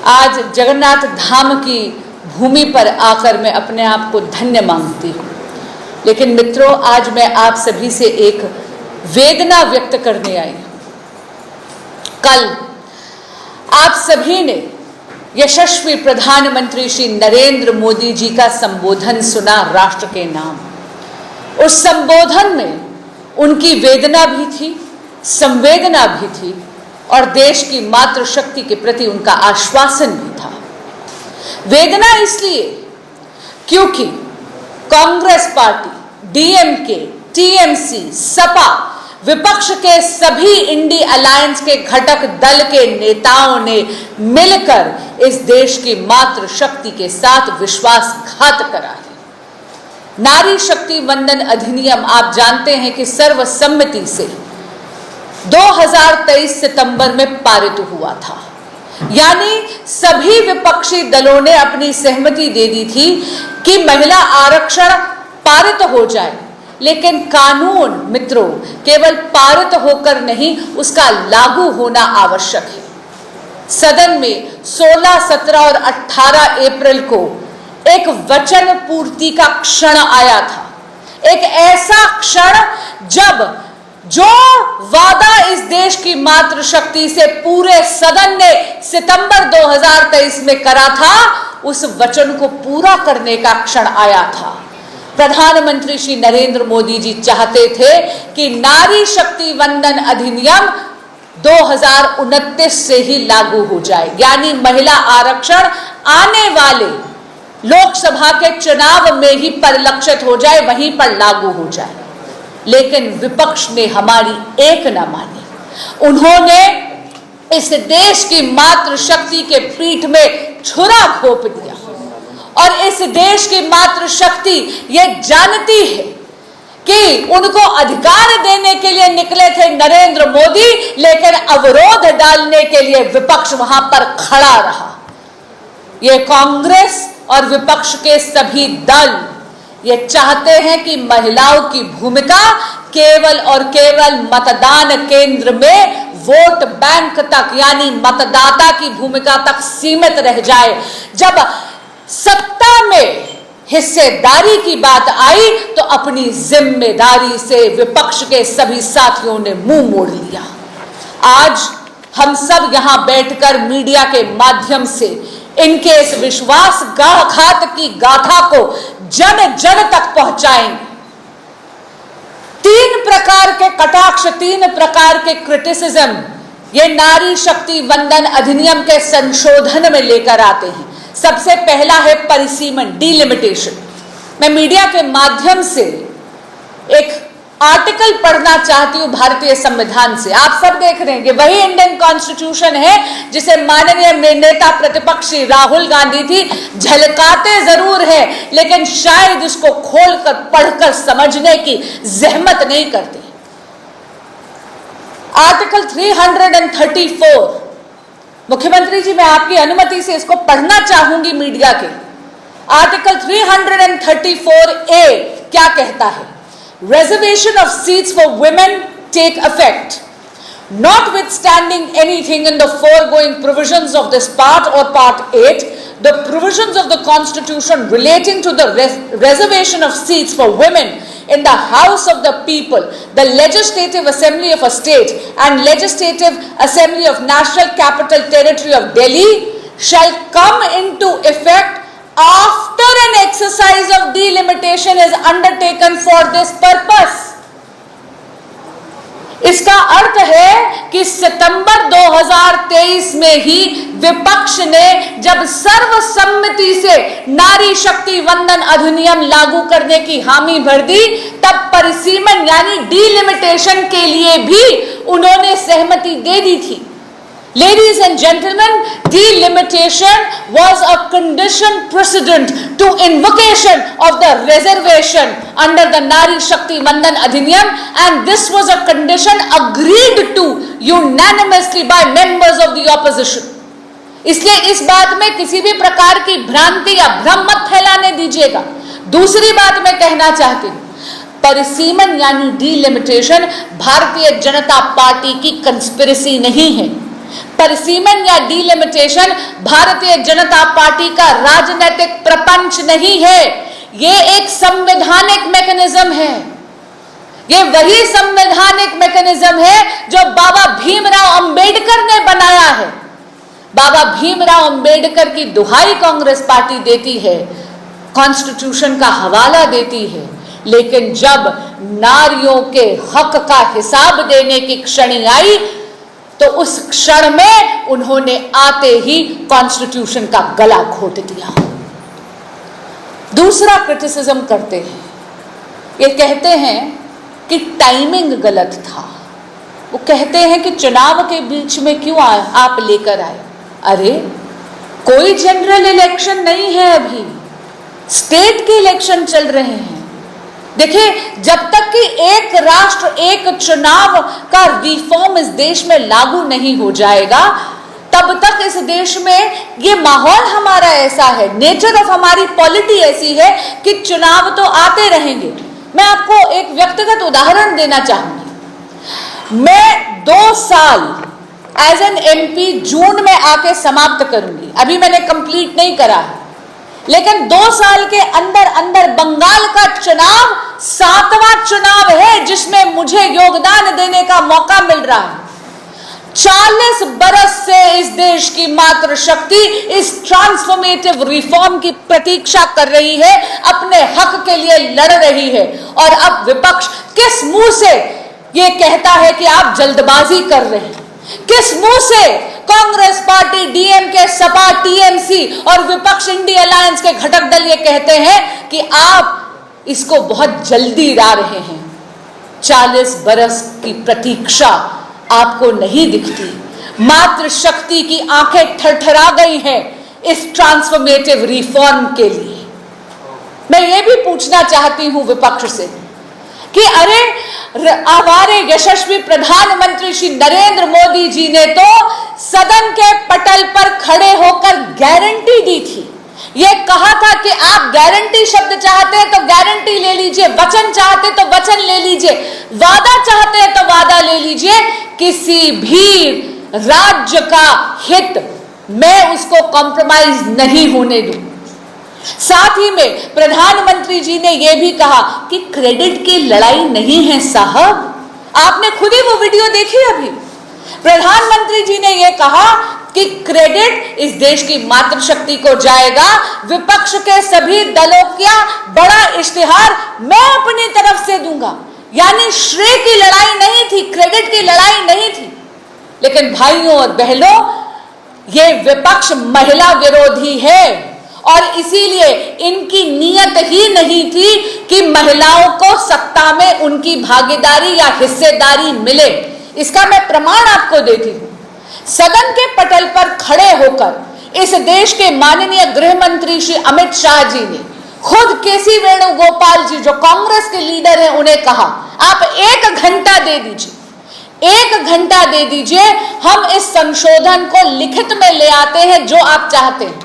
आज जगन्नाथ धाम की भूमि पर आकर मैं अपने आप को धन्य मानती हूँ। लेकिन मित्रों, आज मैं आप सभी से एक वेदना व्यक्त करने आई हूँ। कल आप सभी ने यशस्वी प्रधानमंत्री श्री नरेंद्र मोदी जी का संबोधन सुना राष्ट्र के नाम। उस संबोधन में उनकी वेदना भी थी, संवेदना भी थी और देश की मातृशक्ति के प्रति उनका आश्वासन भी था। वेदना इसलिए क्योंकि Congress party, DMK, TMC, Sapa, विपक्ष के सभी इंडी अलायंस के घटक दल के नेताओं ने मिलकर इस देश की मातृशक्ति के साथ विश्वासघात करा है। नारी शक्ति वंदन अधिनियम आप जानते हैं कि सर्वसम्मति से 2023 सितंबर में पारित हुआ था। यानी सभी विपक्षी दलों ने अपनी सहमति दे दी थी कि महिला आरक्षण पारित हो जाए, लेकिन कानून मित्रों केवल पारित होकर नहीं, उसका लागू होना आवश्यक है। सदन में 16, 17 और 18 अप्रैल को एक वचन पूर्ति का क्षण आया था। एक ऐसा क्षण जब जो वादा इस देश की मातृशक्ति से पूरे सदन ने सितंबर 2023 में करा था, उस वचन को पूरा करने का क्षण आया था। प्रधानमंत्री श्री नरेंद्र मोदी जी चाहते थे कि नारी शक्ति वंदन अधिनियम 2029 से ही लागू हो जाए, यानी महिला आरक्षण आने वाले लोकसभा के चुनाव में ही परिलक्षित हो जाए, वहीं पर लागू हो जाए। लेकिन विपक्ष ने हमारी एक न मानी। उन्होंने इस देश की मातृशक्ति के पीठ में छुरा घोंप दिया और इस देश की मातृशक्ति ये जानती है कि उनको अधिकार देने के लिए निकले थे नरेंद्र मोदी, लेकिन अवरोध डालने के लिए विपक्ष वहां पर खड़ा रहा। ये कांग्रेस और विपक्ष के सभी दल ये चाहते हैं कि महिलाओं की भूमिका केवल और केवल मतदान केंद्र में वोट बैंक तक, यानी मतदाता की भूमिका तक सीमित रह जाए। जब सत्ता में हिस्सेदारी की बात आई तो अपनी जिम्मेदारी से विपक्ष के सभी साथियों ने मुंह मोड़ लिया। आज हम सब यहां बैठकर मीडिया के माध्यम से इनके इस विश्वासघात की गाथा को जन जन तक पहुंचाएंगे। 3 प्रकार के कटाक्ष, 3 प्रकार के क्रिटिसिज्म ये नारी शक्ति वंदन अधिनियम के संशोधन में लेकर आते हैं। सबसे पहला है परिसीमन, डिलिमिटेशन। मैं मीडिया के माध्यम से एक आर्टिकल पढ़ना चाहती हूं भारतीय संविधान से। आप सब देख रहे हैं कि वही इंडियन कॉन्स्टिट्यूशन है जिसे माननीय नेता प्रतिपक्ष राहुल गांधी थी झलकाते जरूर है, लेकिन शायद इसको खोलकर पढ़कर समझने की जहमत नहीं करते। आर्टिकल 334, मुख्यमंत्री जी मैं आपकी अनुमति से इसको पढ़ना चाहूंगी मीडिया के। आर्टिकल 334A क्या कहता है? Reservation of seats for women take effect, notwithstanding anything in the foregoing provisions of this part or part 8, the provisions of the Constitution relating to the reservation of seats for women in the House of the People, the Legislative Assembly of a state and Legislative Assembly of National Capital Territory of Delhi shall come into effect after an exercise of delimitation is undertaken for this purpose। इसका अर्थ है कि सितंबर 2023 में ही विपक्ष ने जब सर्वसम्मति से नारी शक्ति वंदन अधिनियम लागू करने की हामी भर दी, तब परिसीमन यानी डिलिमिटेशन के लिए भी उन्होंने सहमति दे दी थी। Ladies and gentlemen, delimitation was a condition precedent to invocation of the reservation under the Nari Shakti Vandan Adhiniyam, and this was a condition agreed to unanimously by members of the opposition. इसलिए इस बात में किसी भी प्रकार की भ्रांति या भ्रम मत फैलाने दीजिएगा। दूसरी बात मैं कहना चाहती हूँ, परिसीमन यानी डिलिमिटेशन भारतीय जनता पार्टी की कंस्पिरेसी नहीं है। परिसीमन या डिलिमिटेशन भारतीय जनता पार्टी का राजनीतिक प्रपंच नहीं है, ये एक संवैधानिक मैकेनिज्म है। ये वही संवैधानिक मैकेनिज्म है जो बाबा भीमराव अंबेडकर ने बनाया है। बाबा भीमराव अंबेडकर की दुहाई कांग्रेस पार्टी देती है, कॉन्स्टिट्यूशन का हवाला देती है, लेकिन जब नारियों के हक का हिसाब देने की क्षण आई तो उस क्षण में उन्होंने आते ही कॉन्स्टिट्यूशन का गला घोट दिया। दूसरा क्रिटिसिज्म करते हैं, ये कहते हैं कि टाइमिंग गलत था। वो कहते हैं कि चुनाव के बीच में क्यों आप लेकर आए। अरे कोई जनरल इलेक्शन नहीं है, अभी स्टेट के इलेक्शन चल रहे हैं। देखिए, जब तक कि एक राष्ट्र एक चुनाव का रिफॉर्म इस देश में लागू नहीं हो जाएगा, तब तक इस देश में ये माहौल हमारा ऐसा है, नेचर ऑफ हमारी पॉलिटी ऐसी है कि चुनाव तो आते रहेंगे। मैं आपको एक व्यक्तिगत उदाहरण देना चाहूंगी। मैं 2 साल एज एन एमपी जून में आके समाप्त करूंगी, अभी मैंने कंप्लीट नहीं करा है, लेकिन 2 साल के अंदर अंदर बंगाल का चुनाव 7वां चुनाव है जिसमें मुझे योगदान देने का मौका मिल रहा है। 40 बरस से इस देश की मातृशक्ति इस ट्रांसफॉर्मेटिव रिफॉर्म की प्रतीक्षा कर रही है, अपने हक के लिए लड़ रही है, और अब विपक्ष किस मुंह से ये कहता है कि आप जल्दबाजी कर रहे हैं? किस मुंह से Congress party, DMK, Sapa, TMC और विपक्ष इंडिया अलायंस के घटक दल ये कहते हैं कि आप इसको बहुत जल्दी ला रहे हैं? 40 बरस की प्रतीक्षा आपको नहीं दिखती? मातृशक्ति की आंखें थरथरा गई हैं इस ट्रांसफॉर्मेटिव रिफॉर्म के लिए। मैं ये भी पूछना चाहती हूं विपक्ष से कि अरे हमारे यशस्वी प्रधानमंत्री श्री नरेंद्र मोदी जी ने तो सदन के पटल पर खड़े होकर गारंटी दी थी। ये कहा था कि आप गारंटी शब्द चाहते हैं तो गारंटी ले लीजिए, वचन चाहते तो वचन ले लीजिए, वादा चाहते हैं तो वादा ले लीजिए, किसी भी राज्य का हित मैं उसको कॉम्प्रोमाइज नहीं होने दूं। साथ ही में प्रधानमंत्री जी ने यह भी कहा कि क्रेडिट की लड़ाई नहीं है साहब। आपने खुद ही वो वीडियो देखी अभी। प्रधानमंत्री जी ने यह कहा कि क्रेडिट इस देश की मातृशक्ति को जाएगा, विपक्ष के सभी दलों का बड़ा इश्तिहार मैं अपनी तरफ से दूंगा। यानी श्रेय की लड़ाई नहीं थी, क्रेडिट की लड़ाई नहीं थी। लेकिन भाइयों और बहनों, ये विपक्ष महिला विरोधी है और इसीलिए इनकी नीयत ही नहीं थी कि महिलाओं को सत्ता में उनकी भागीदारी या हिस्सेदारी मिले। इसका मैं प्रमाण आपको देती हूं। सदन के पटल पर खड़े होकर इस देश के माननीय गृह मंत्री श्री अमित शाह जी ने खुद केसी वेणुगोपाल जी, जो कांग्रेस के लीडर हैं, उन्हें कहा आप 1 घंटा दे दीजिए, 1 घंटा दे दीजिए, हम इस संशोधन को लिखित में ले आते हैं जो आप चाहते हैं।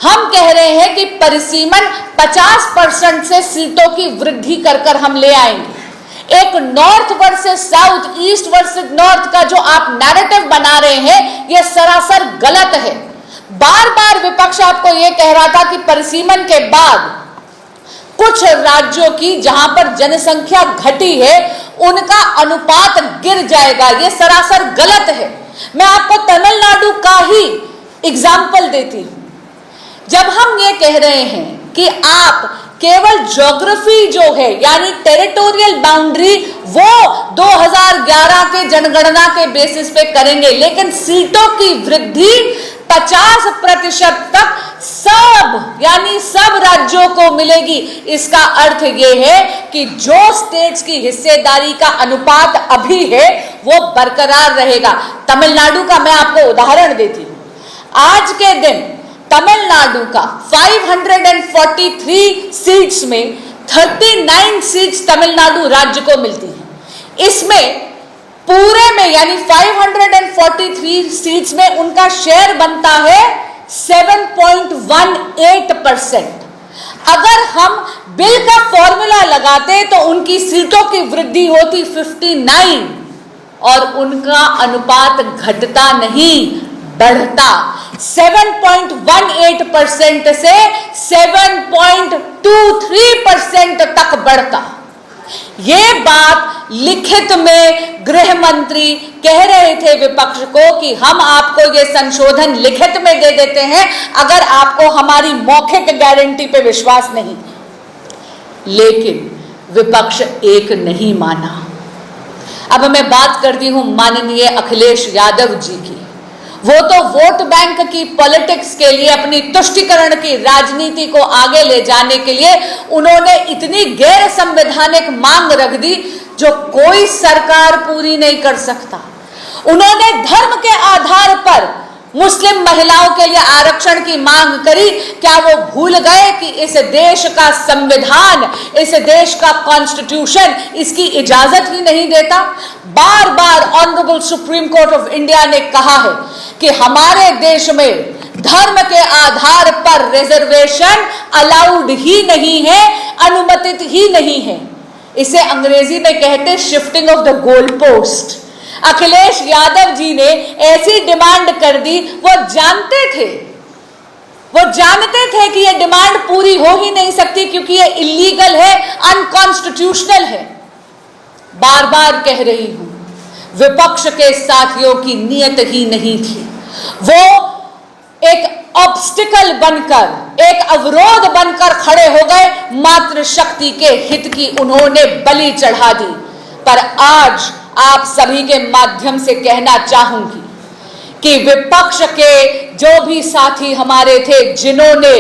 हम कह रहे हैं कि परिसीमन 50% से सीटों की वृद्धि कर हम ले आएंगे। एक north versus south, east versus north का जो आप नैरेटिव बना रहे हैं, यह सरासर गलत है। बार बार विपक्ष आपको यह कह रहा था कि परिसीमन के बाद कुछ राज्यों की जहां पर जनसंख्या घटी है उनका अनुपात गिर जाएगा। यह सरासर गलत है। मैं आपको तमिलनाडु का ही एग्जाम्पल देती हूं। जब हम ये कह रहे हैं कि आप केवल ज्योग्राफी जो है यानी टेरिटोरियल बाउंड्री वो 2011 के जनगणना के बेसिस पे करेंगे, लेकिन सीटों की वृद्धि 50% तक सब राज्यों को मिलेगी। इसका अर्थ ये है कि जो स्टेट्स की हिस्सेदारी का अनुपात अभी है वो बरकरार रहेगा। तमिलनाडु का मैं आपको उदाहरण देती हूं। आज के दिन तमिलनाडु का 543 सीट्स में 39 सीट्स तमिलनाडु राज्य को मिलती है। इसमें पूरे में यानी 543 सीट्स में उनका शेयर बनता है 7.18%। अगर हम बिल का फॉर्मूला लगाते तो उनकी सीटों की वृद्धि होती 59 और उनका अनुपात घटता नहीं, बढ़ता। 7.18% से 7.23% तक बढ़ता। ये बात लिखित में गृह मंत्री कह रहे थे विपक्ष को कि हम आपको ये संशोधन लिखित में दे देते हैं अगर आपको हमारी मौखिक गारंटी पे विश्वास नहीं। लेकिन विपक्ष एक नहीं माना। अब मैं बात करती हूं माननीय अखिलेश यादव जी की। वो तो वोट बैंक की पॉलिटिक्स के लिए, अपनी तुष्टीकरण की राजनीति को आगे ले जाने के लिए उन्होंने इतनी गैर संवैधानिक मांग रख दी जो कोई सरकार पूरी नहीं कर सकता। उन्होंने धर्म के आधार पर मुस्लिम महिलाओं के लिए आरक्षण की मांग करी। क्या वो भूल गए कि इस देश का संविधान, इस देश का कॉन्स्टिट्यूशन इसकी इजाजत ही नहीं देता? बार बार honourable supreme court of India ने कहा है कि हमारे देश में धर्म के आधार पर रिजर्वेशन अलाउड ही नहीं है, अनुमतित ही नहीं है। इसे अंग्रेजी में कहते shifting of the goal post. Akhilesh Yadav ji ने ऐसी डिमांड कर दी। वो जानते थे कि यह डिमांड पूरी हो ही नहीं सकती क्योंकि यह इलीगल है, अनकॉन्स्टिट्यूशनल है। बार बार कह रही हूं, विपक्ष के साथियों की नीयत ही नहीं थी। वो एक ऑब्स्टिकल बनकर, एक अवरोध बनकर खड़े हो गए। मातृ शक्ति के हित की उन्होंने बलि चढ़ा दी। पर आज आप सभी के माध्यम से कहना चाहूंगी कि विपक्ष के जो भी साथी हमारे थे, जिन्होंने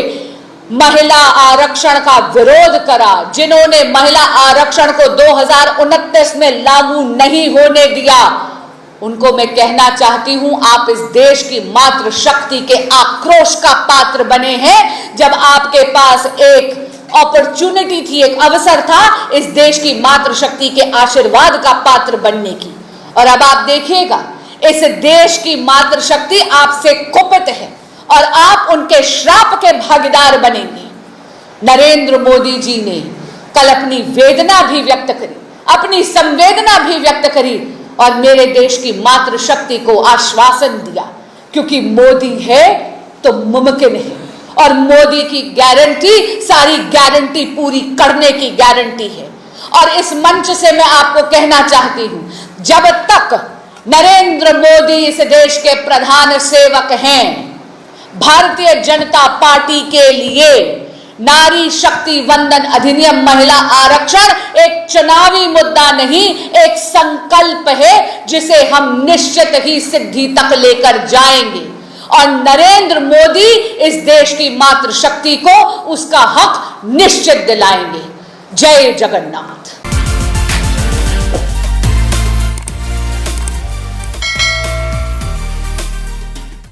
महिला आरक्षण का विरोध करा, जिन्होंने महिला आरक्षण को 2029 में लागू नहीं होने दिया, उनको मैं कहना चाहती हूं, आप इस देश की मातृ शक्ति के आक्रोश का पात्र बने हैं। जब आपके पास एक अपॉर्चुनिटी थी, एक अवसर था इस देश की मातृशक्ति के आशीर्वाद का पात्र बनने की, और अब आप देखिएगा इस देश की मातृशक्ति आपसे कुपित है और आप उनके श्राप के भागीदार बनेंगे। नरेंद्र मोदी जी ने कल अपनी वेदना भी व्यक्त करी, अपनी संवेदना भी व्यक्त करी और मेरे देश की मातृशक्ति को आश्वासन दिया, क्योंकि मोदी है तो मुमकिन है और मोदी की गारंटी सारी गारंटी पूरी करने की गारंटी है। और इस मंच से मैं आपको कहना चाहती हूं, जब तक नरेंद्र मोदी इस देश के प्रधान सेवक हैं, भारतीय जनता पार्टी के लिए नारी शक्ति वंदन अधिनियम, महिला आरक्षण एक चुनावी मुद्दा नहीं, एक संकल्प है जिसे हम निश्चित ही सिद्धि तक लेकर जाएंगे और नरेंद्र मोदी इस देश की मातृशक्ति को उसका हक निश्चित दिलाएंगे। जय जगन्नाथ।